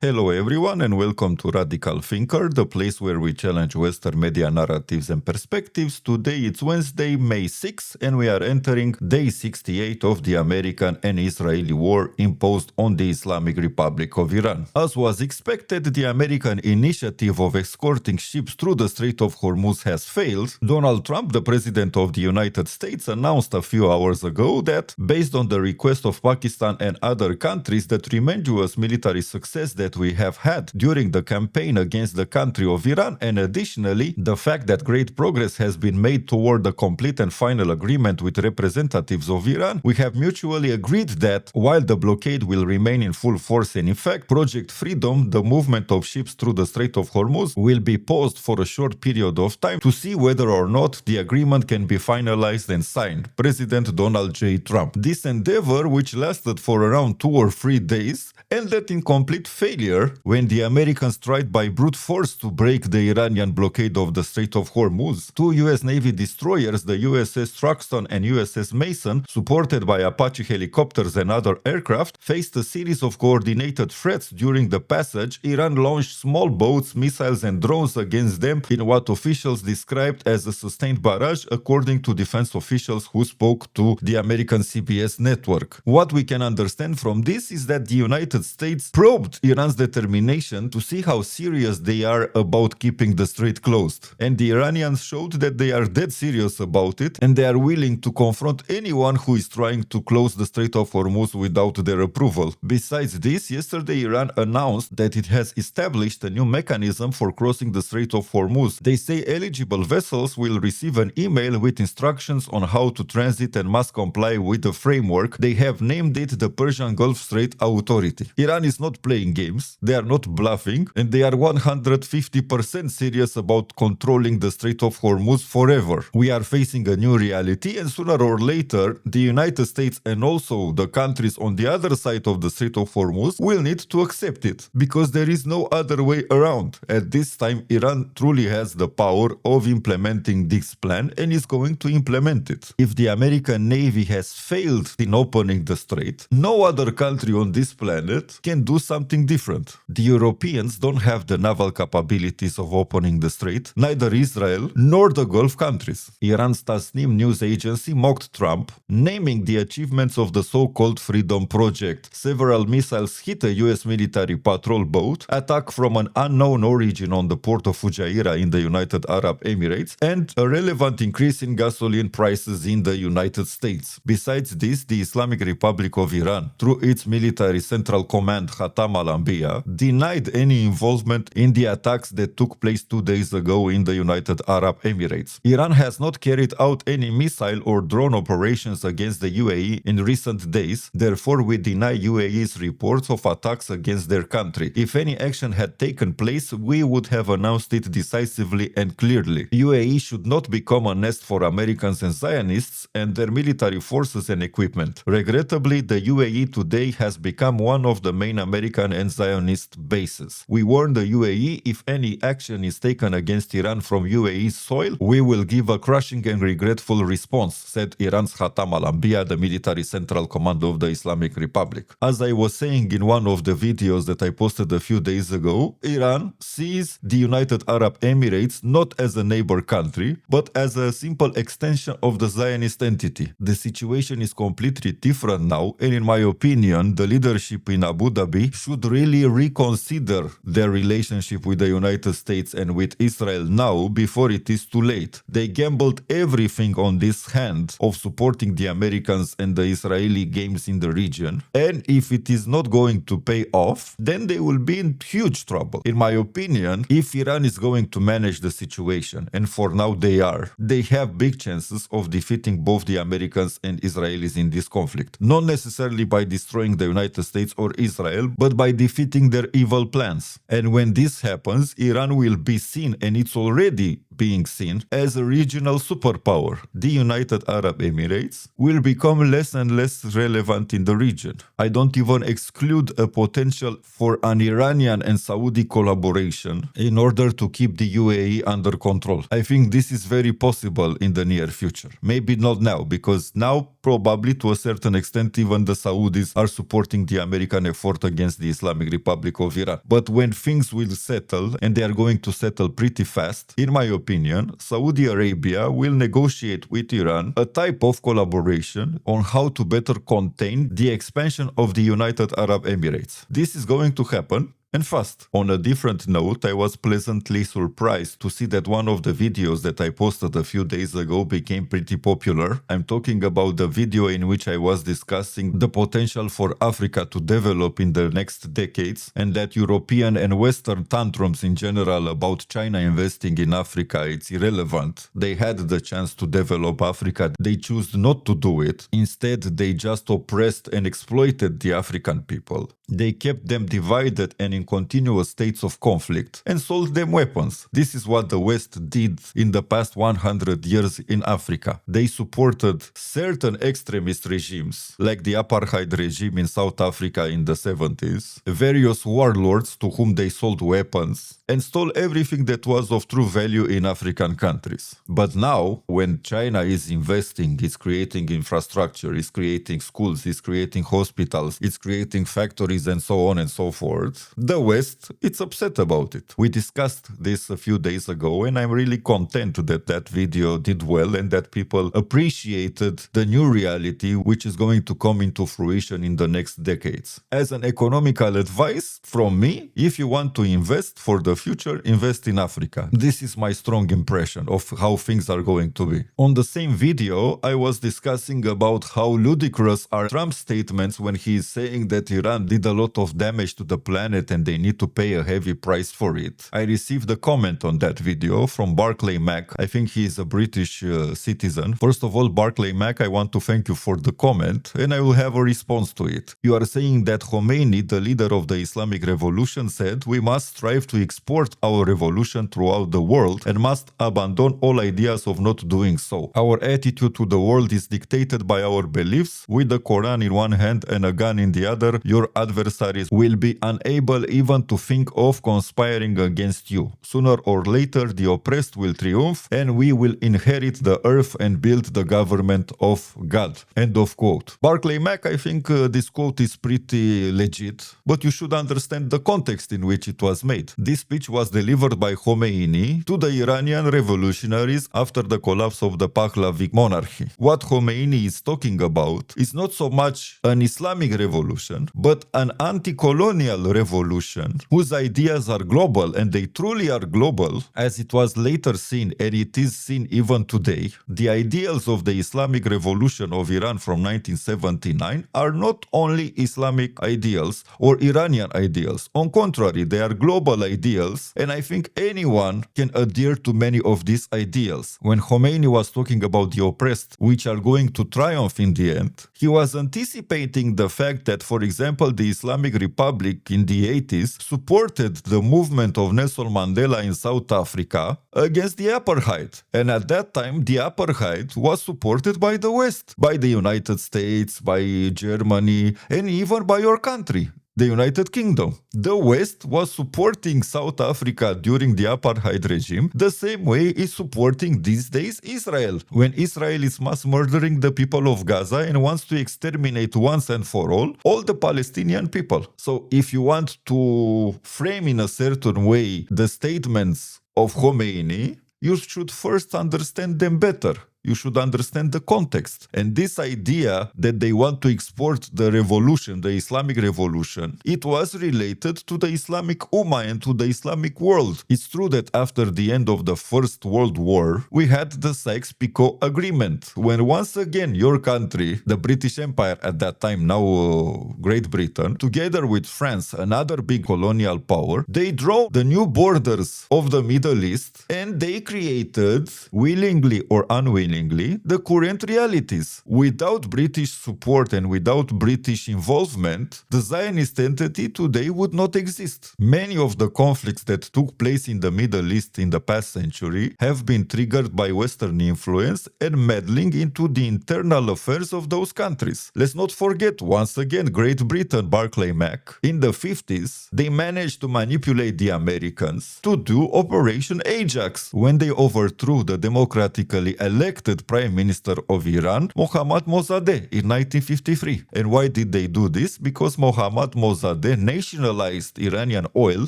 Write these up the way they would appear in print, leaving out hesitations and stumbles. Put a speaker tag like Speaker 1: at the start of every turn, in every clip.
Speaker 1: Hello everyone and welcome to Radical Thinker, the place where we challenge Western media narratives and perspectives. Today it's Wednesday, May 6, and we are entering day 68 of the American and Israeli war imposed on the Islamic Republic of Iran. As was expected, the American initiative of escorting ships through the Strait of Hormuz has failed. Donald Trump, the President of the United States, announced a few hours ago that, based on the request of Pakistan and other countries, the tremendous military success that we have had during the campaign against the country of Iran, and additionally the fact that great progress has been made toward the complete and final agreement with representatives of Iran, we have mutually agreed that while the blockade will remain in full force and in fact Project Freedom, the movement of ships through the Strait of Hormuz, will be paused for a short period of time to see whether or not the agreement can be finalized and signed. President Donald J. Trump. This endeavor, which lasted for around 2 or 3 days, ended in complete failure when the Americans tried by brute force to break the Iranian blockade of the Strait of Hormuz. 2 US Navy destroyers, the USS Truxtun and USS Mason, supported by Apache helicopters and other aircraft, faced a series of coordinated threats during the passage. Iran launched small boats, missiles and drones against them in what officials described as a sustained barrage, according to defense officials who spoke to the American CBS network. What we can understand from this is that the United States probed Iran's determination to see how serious they are about keeping the strait closed. And the Iranians showed that they are dead serious about it, and they are willing to confront anyone who is trying to close the Strait of Hormuz without their approval. Besides this, yesterday Iran announced that it has established a new mechanism for crossing the Strait of Hormuz. They say eligible vessels will receive an email with instructions on how to transit and must comply with the framework. They have named it the Persian Gulf Strait Authority. Iran is not playing games, they are not bluffing, and they are 150% serious about controlling the Strait of Hormuz forever. We are facing a new reality, and sooner or later, the United States and also the countries on the other side of the Strait of Hormuz will need to accept it, because there is no other way around. At this time, Iran truly has the power of implementing this plan and is going to implement it. If the American Navy has failed in opening the strait, no other country on this planet can do something different. The Europeans don't have the naval capabilities of opening the strait, neither Israel nor the Gulf countries. Iran's Tasnim news agency mocked Trump, naming the achievements of the so-called Freedom Project. Several missiles hit a US military patrol boat, attack from an unknown origin on the port of Fujairah in the United Arab Emirates, and a relevant increase in gasoline prices in the United States. Besides this, the Islamic Republic of Iran, through its military central command Khatam al-Anbiya, denied any involvement in the attacks that took place 2 days ago in the United Arab Emirates. Iran has not carried out any missile or drone operations against the UAE in recent days, therefore we deny UAE's reports of attacks against their country. If any action had taken place, we would have announced it decisively and clearly. UAE should not become a nest for Americans and Zionists and their military forces and equipment. Regrettably, the UAE today has become one of the main American and Zionist bases. We warn the UAE, if any action is taken against Iran from UAE's soil, we will give a crushing and regretful response, said Iran's Khatam al-Anbiya, the military central command of the Islamic Republic. As I was saying in one of the videos that I posted a few days ago, Iran sees the United Arab Emirates not as a neighbor country, but as a simple extension of the Zionist entity. The situation is completely different now, and in my opinion, the leadership in Abu Dhabi should really reconsider their relationship with the United States and with Israel now before it is too late. They gambled everything on this hand of supporting the Americans and the Israeli games in the region, and if it is not going to pay off, then they will be in huge trouble. In my opinion, if Iran is going to manage the situation, and for now they have big chances of defeating both the Americans and Israelis in this conflict. Not necessarily by destroying the United States or Israel, but by defeating their evil plans. And when this happens, Iran will be seen, and it's already being seen as a regional superpower. The United Arab Emirates will become less and less relevant in the region. I don't even exclude a potential for an Iranian and Saudi collaboration in order to keep the UAE under control. I think this is very possible in the near future. Maybe not now, because now probably to a certain extent even the Saudis are supporting the American effort against the Islamic Republic of Iran. But when things will settle, and they are going to settle pretty fast, in my opinion, Saudi Arabia will negotiate with Iran a type of collaboration on how to better contain the expansion of the United Arab Emirates. This is going to happen, and fast. On a different note, I was pleasantly surprised to see that one of the videos that I posted a few days ago became pretty popular. I'm talking about the video in which I was discussing the potential for Africa to develop in the next decades, and that European and Western tantrums in general about China investing in Africa, it's irrelevant. They had the chance to develop Africa. They chose not to do it. Instead, they just oppressed and exploited the African people. They kept them divided and in continuous states of conflict and sold them weapons. This is what the West did in the past 100 years in Africa. They supported certain extremist regimes, like the apartheid regime in South Africa in the 70s, various warlords to whom they sold weapons, and stole everything that was of true value in African countries. But now, when China is investing, it's creating infrastructure, it's creating schools, it's creating hospitals, it's creating factories and so on and so forth, the West, it's upset about it. We discussed this a few days ago, and I'm really content that that video did well and that people appreciated the new reality which is going to come into fruition in the next decades. As an economical advice from me, if you want to invest for the future, invest in Africa. This is my strong impression of how things are going to be. On the same video, I was discussing about how ludicrous are Trump's statements when he is saying that Iran did a lot of damage to the planet and they need to pay a heavy price for it. I received a comment on that video from Barclay Mac. I think he is a British citizen. First of all, Barclay Mac, I want to thank you for the comment, and I will have a response to it. You are saying that Khomeini, the leader of the Islamic Revolution, said we must strive to export our revolution throughout the world and must abandon all ideas of not doing so. Our attitude to the world is dictated by our beliefs. With the Quran in one hand and a gun in the other, your adversaries will be unable even to think of conspiring against you. Sooner or later, the oppressed will triumph and we will inherit the earth and build the government of God. End of quote. Barclay Mac, I think this quote is pretty legit, but you should understand the context in which it was made. This speech was delivered by Khomeini to the Iranian revolutionaries after the collapse of the Pahlavi monarchy. What Khomeini is talking about is not so much an Islamic revolution, but an anti-colonial revolution whose ideas are global, and they truly are global, as it was later seen, and it is seen even today. The ideals of the Islamic Revolution of Iran from 1979 are not only Islamic ideals or Iranian ideals. On contrary, they are global ideals, and I think anyone can adhere to many of these ideals. When Khomeini was talking about the oppressed, which are going to triumph in the end, he was anticipating the fact that, for example, the Islamic Republic in the 80s supported the movement of Nelson Mandela in South Africa against the apartheid. And at that time, the apartheid was supported by the West, by the United States, by Germany, and even by your country, the United Kingdom. The West was supporting South Africa during the apartheid regime the same way it's supporting these days Israel, when Israel is mass murdering the people of Gaza and wants to exterminate once and for all the Palestinian people. So if you want to frame in a certain way the statements of Khomeini, you should first understand them better. You should understand the context. And this idea that they want to export the revolution, the Islamic revolution, it was related to the Islamic Ummah and to the Islamic world. It's true that after the end of the First World War, we had the Sykes-Picot Agreement, when once again your country, the British Empire at that time, now Great Britain, together with France, another big colonial power, they drew the new borders of the Middle East, and they created, willingly or unwillingly, unwillingly the current realities. Without British support and without British involvement, the Zionist entity today would not exist. Many of the conflicts that took place in the Middle East in the past century have been triggered by Western influence and meddling into the internal affairs of those countries. Let's not forget, once again, Great Britain, Barclay Mac. In the 50s, they managed to manipulate the Americans to do Operation Ajax when they overthrew the democratically elected Prime Minister of Iran, Mohammad Mosaddegh, in 1953. And why did they do this? Because Mohammad Mosaddegh nationalized Iranian oil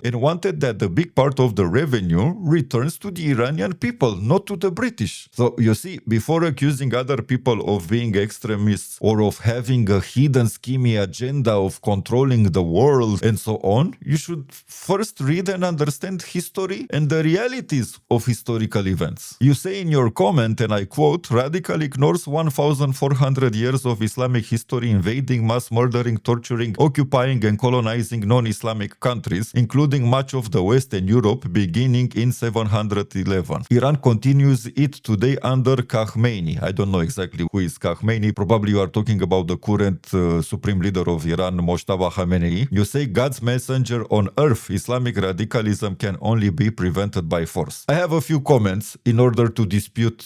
Speaker 1: and wanted that the big part of the revenue returns to the Iranian people, not to the British. So you see, before accusing other people of being extremists or of having a hidden schemy agenda of controlling the world and so on, you should first read and understand history and the realities of historical events. You say in your comment, and I quote, "Radical ignores 1,400 years of Islamic history invading, mass murdering, torturing, occupying and colonizing non-Islamic countries, including much of the West and Europe, beginning in 711. Iran continues it today under Khamenei." I don't know exactly who is Khamenei. Probably you are talking about the current supreme leader of Iran, Moshtaba Khamenei. You say God's messenger on earth, Islamic radicalism can only be prevented by force. I have a few comments in order to dispute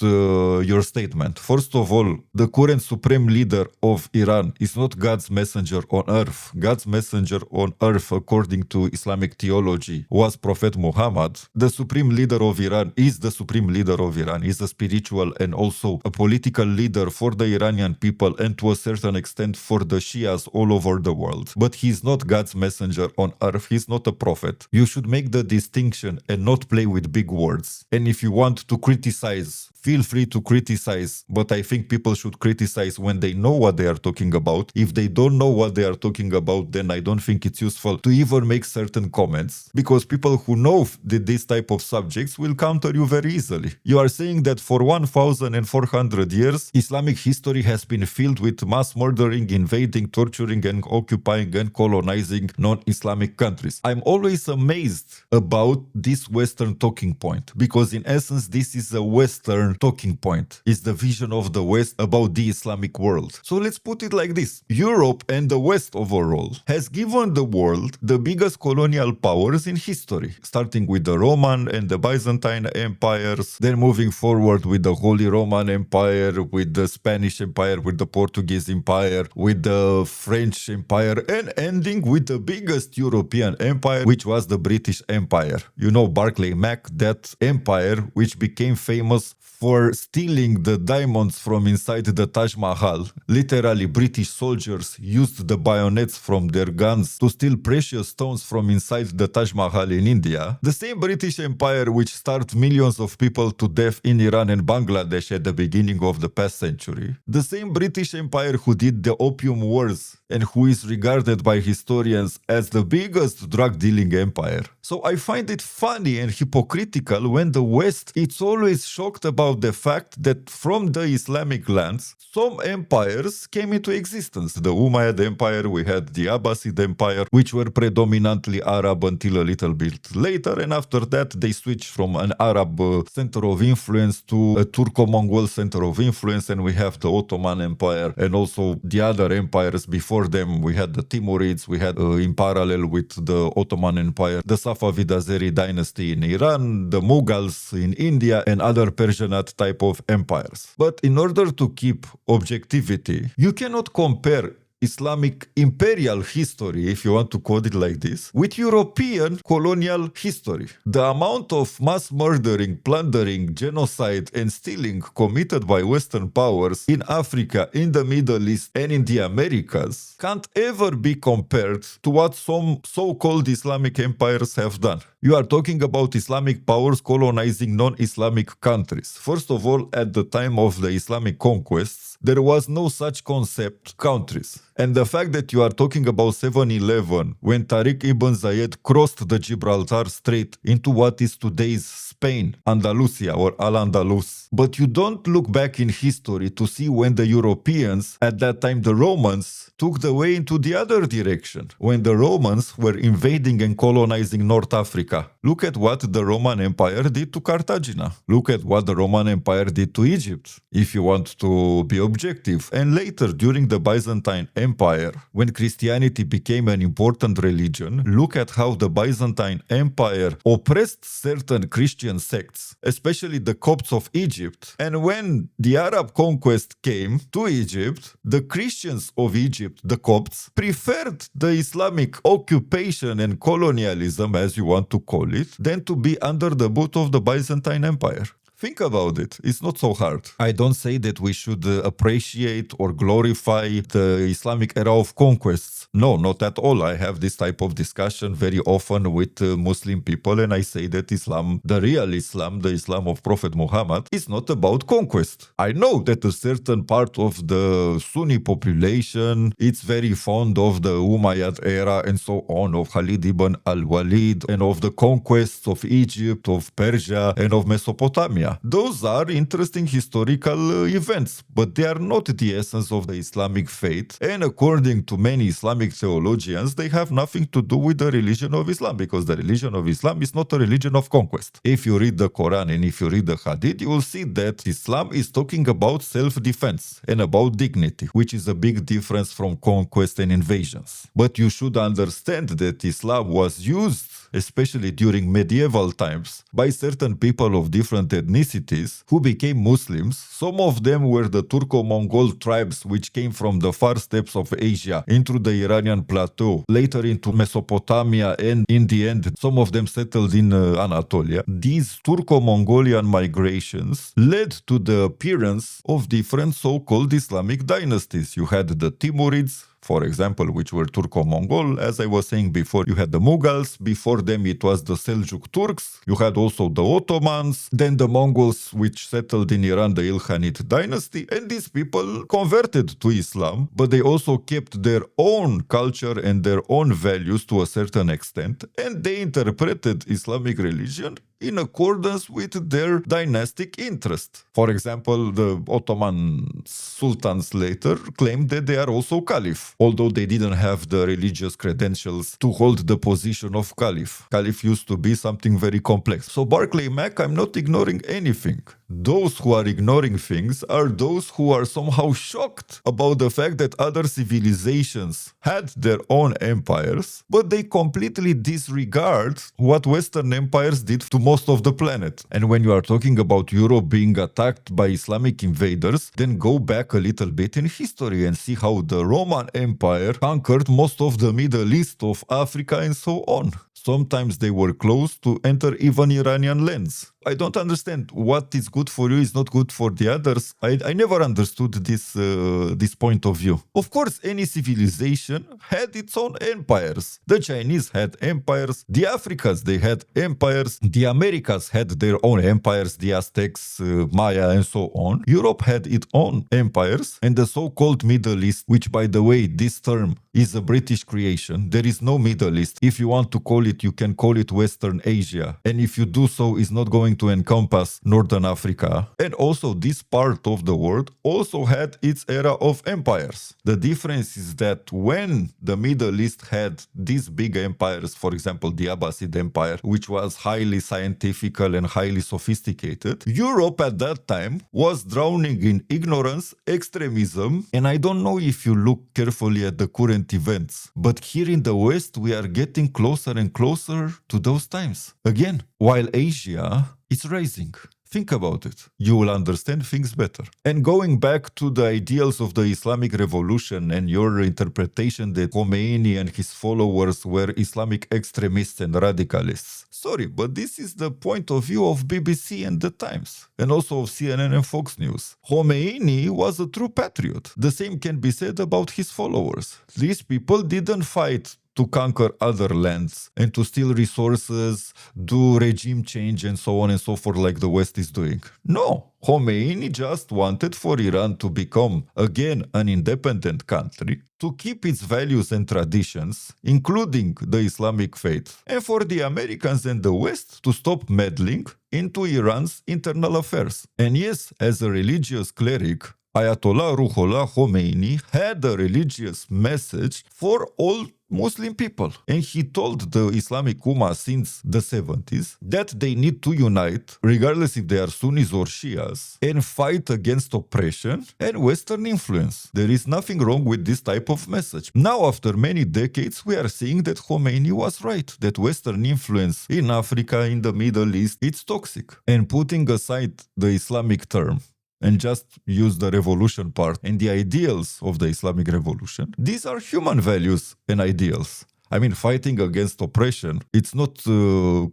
Speaker 1: your statement. First of all, the current supreme leader of Iran is not God's messenger on earth. God's messenger on earth, according to Islamic theology, was Prophet Muhammad. The supreme leader of Iran is the supreme leader of Iran. He's a spiritual and also a political leader for the Iranian people and to a certain extent for the Shias all over the world. But he's not God's messenger on earth. He's not a prophet. You should make the distinction and not play with big words. And if you want to criticize, feel free to criticize, but I think people should criticize when they know what they are talking about. If they don't know what they are talking about, then I don't think it's useful to even make certain comments, because people who know this type of subjects will counter you very easily. You are saying that for 1,400 years, Islamic history has been filled with mass murdering, invading, torturing, and occupying and colonizing non-Islamic countries. I'm always amazed about this Western talking point, because in essence, this is a Western talking point. It's the vision of the West about the Islamic world. So let's put it like this. Europe and the West overall has given the world the biggest colonial powers in history, starting with the Roman and the Byzantine empires, then moving forward with the Holy Roman Empire, with the Spanish Empire, with the Portuguese Empire, with the French Empire, and ending with the biggest European empire, which was the British Empire. You know, Barclay Mac, that empire which became famous for stealing the diamonds from inside the Taj Mahal. Literally, British soldiers used the bayonets from their guns to steal precious stones from inside the Taj Mahal in India. The same British Empire which starved millions of people to death in Iran and Bangladesh at the beginning of the past century. The same British Empire who did the Opium Wars and who is regarded by historians as the biggest drug-dealing empire. So I find it funny and hypocritical when the West is always shocked about the fact that from the Islamic lands, some empires came into existence. The Umayyad Empire, we had the Abbasid Empire, which were predominantly Arab until a little bit later, and after that they switched from an Arab center of influence to a Turco-Mongol center of influence, and we have the Ottoman Empire and also the other empires before them. We had the Timurids, we had in parallel with the Ottoman Empire, the Safavid Azeri dynasty in Iran, the Mughals in India, and other Persianate type of empires. But in order to keep objectivity, you cannot compare Islamic imperial history, if you want to call it like this, with European colonial history. The amount of mass murdering, plundering, genocide, and stealing committed by Western powers in Africa, in the Middle East, and in the Americas can't ever be compared to what some so-called Islamic empires have done. You are talking about Islamic powers colonizing non-Islamic countries. First of all, at the time of the Islamic conquests, there was no such concept countries. And the fact that you are talking about 711, when Tariq ibn Zayed crossed the Gibraltar Strait into what is today's Spain, Andalusia or Al-Andalus. But you don't look back in history to see when the Europeans, at that time the Romans, took the way into the other direction, when the Romans were invading and colonizing North Africa. Look at what the Roman Empire did to Cartagena. Look at what the Roman Empire did to Egypt, if you want to be objective. And later, during the Byzantine Empire, when Christianity became an important religion, look at how the Byzantine Empire oppressed certain Christian sects, especially the Copts of Egypt. And when the Arab conquest came to Egypt, the Christians of Egypt, the Copts, preferred the Islamic occupation and colonialism, as you want to call it, than to be under the boot of the Byzantine Empire. Think about it. It's not so hard. I don't say that we should appreciate or glorify the Islamic era of conquests. No, not at all. I have this type of discussion very often with Muslim people, and I say that Islam, the real Islam, the Islam of Prophet Muhammad, is not about conquest. I know that a certain part of the Sunni population is very fond of the Umayyad era and so on, of Khalid ibn al-Walid, and of the conquests of Egypt, of Persia, and of Mesopotamia. Those are interesting historical events, but they are not the essence of the Islamic faith. And according to many Islamic theologians, they have nothing to do with the religion of Islam, because the religion of Islam is not a religion of conquest. If you read the Quran and if you read the Hadith, you will see that Islam is talking about self-defense and about dignity, which is a big difference from conquest and invasions. But you should understand that Islam was used, especially during medieval times, by certain people of different ethnicities who became Muslims. Some of them were the Turco-Mongol tribes which came from the far steppes of Asia into the Iranian plateau, later into Mesopotamia, and in the end some of them settled in Anatolia. These Turco-Mongolian migrations led to the appearance of different so-called Islamic dynasties. You had the Timurids, for example, which were Turco-Mongol. As I was saying before, you had the Mughals. Before them, it was the Seljuk Turks. You had also the Ottomans. Then the Mongols, which settled in Iran, the Ilkhanid dynasty. And these people converted to Islam, but they also kept their own culture and their own values to a certain extent. And they interpreted Islamic religion in accordance with their dynastic interest. For example, the Ottoman sultans later claimed that they are also caliph, although they didn't have the religious credentials to hold the position of caliph. Caliph used to be something very complex. So Barclay Mack, I'm not ignoring anything. Those who are ignoring things are those who are somehow shocked about the fact that other civilizations had their own empires, but they completely disregard what Western empires did to most of the planet. And when you are talking about Europe being attacked by Islamic invaders, then go back a little bit in history and see how the Roman Empire conquered most of the Middle East, of Africa, and so on. Sometimes they were close to enter even Iranian lands. I don't understand what is good for you is not good for the others. I never understood this point of view. Of course, any civilization had its own empires. The Chinese had empires. The Africans, they had empires. The Americas had their own empires, the Aztecs, Maya, and so on. Europe had its own empires. And the so-called Middle East, which, by the way, this term is a British creation. There is no Middle East. If you want to call it, you can call it Western Asia. And if you do so, it's not going to encompass Northern Africa. And also, this part of the world also had its era of empires. The difference is that when the Middle East had these big empires, for example, the Abbasid Empire, which was highly scientific and highly sophisticated, Europe at that time was drowning in ignorance, extremism, and I don't know if you look carefully at the current events, but here in the West, we are getting closer and closer to those times. Again, while Asia is rising. Think about it. You will understand things better. And going back to the ideals of the Islamic Revolution and your interpretation that Khomeini and his followers were Islamic extremists and radicalists. Sorry, but this is the point of view of BBC and The Times, and also of CNN and Fox News. Khomeini was a true patriot. The same can be said about his followers. These people didn't fight to conquer other lands and to steal resources, do regime change and so on and so forth like the West is doing. No, Khomeini just wanted for Iran to become again an independent country, to keep its values and traditions, including the Islamic faith, and for the Americans and the West to stop meddling into Iran's internal affairs. And yes, as a religious cleric, Ayatollah Ruhollah Khomeini had a religious message for all Muslim people. And he told the Islamic Ummah since the 70s that they need to unite, regardless if they are Sunnis or Shias, and fight against oppression and Western influence. There is nothing wrong with this type of message. Now, after many decades, we are seeing that Khomeini was right, that Western influence in Africa, in the Middle East, it's toxic. And putting aside the Islamic term, and just use the revolution part and the ideals of the Islamic revolution, these are human values and ideals. I mean, fighting against oppression, it's not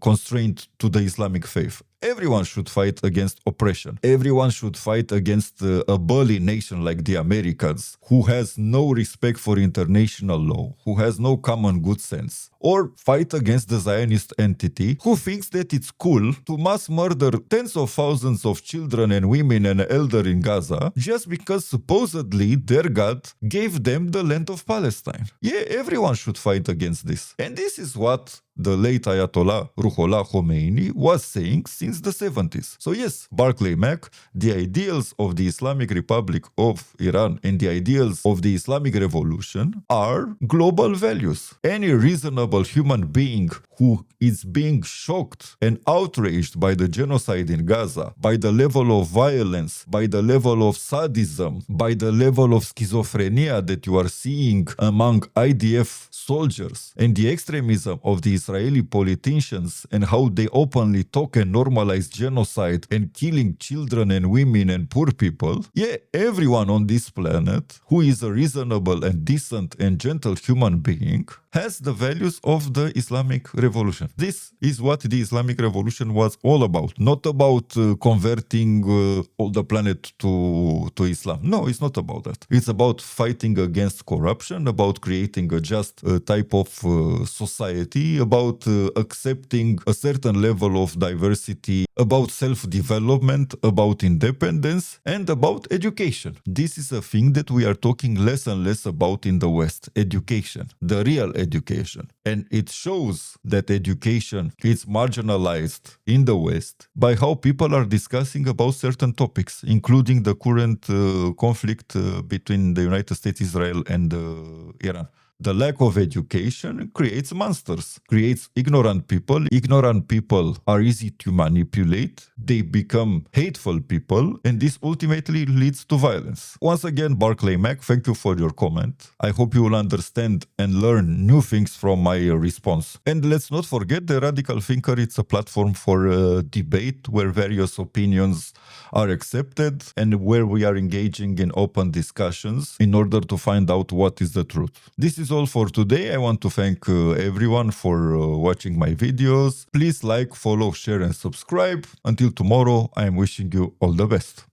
Speaker 1: constrained to the Islamic faith. Everyone should fight against oppression. Everyone should fight against a bully nation like the Americans, who has no respect for international law, who has no common good sense. Or fight against the Zionist entity, who thinks that it's cool to mass murder tens of thousands of children and women and elderly in Gaza just because supposedly their God gave them the land of Palestine. Yeah, everyone should fight against this. And this is what the late Ayatollah Ruhollah Khomeini was saying since the 70s. So yes, Barclay Mack, the ideals of the Islamic Republic of Iran and the ideals of the Islamic Revolution are global values. Any reasonable human being who is being shocked and outraged by the genocide in Gaza, by the level of violence, by the level of sadism, by the level of schizophrenia that you are seeing among IDF soldiers, and the extremism of the Israeli politicians and how they openly talk and normalize genocide and killing children and women and poor people, yeah, everyone on this planet who is a reasonable and decent and gentle human being has the values of the Islamic Revolution. This is what the Islamic Revolution was all about. Not about converting all the planet to Islam. No, it's not about that. It's about fighting against corruption, about creating a just type of society, about accepting a certain level of diversity, about self-development, about independence, and about education. This is a thing that we are talking less and less about in the West. Education. The real education. And it shows that education is marginalized in the West by how people are discussing about certain topics, including the current conflict between the United States, Israel, and Iran. The lack of education creates monsters, creates ignorant people. Ignorant people are easy to manipulate. They become hateful people, and this ultimately leads to violence. Once again, Barclay Mack, thank you for your comment. I hope you will understand and learn new things from my response. And let's not forget the Radical Thinker. It's a platform for debate where various opinions are accepted and where we are engaging in open discussions in order to find out what is the truth. This is all for today. I want to thank everyone for watching my videos. Please like, follow, share and subscribe. Until tomorrow, I am wishing you all the best.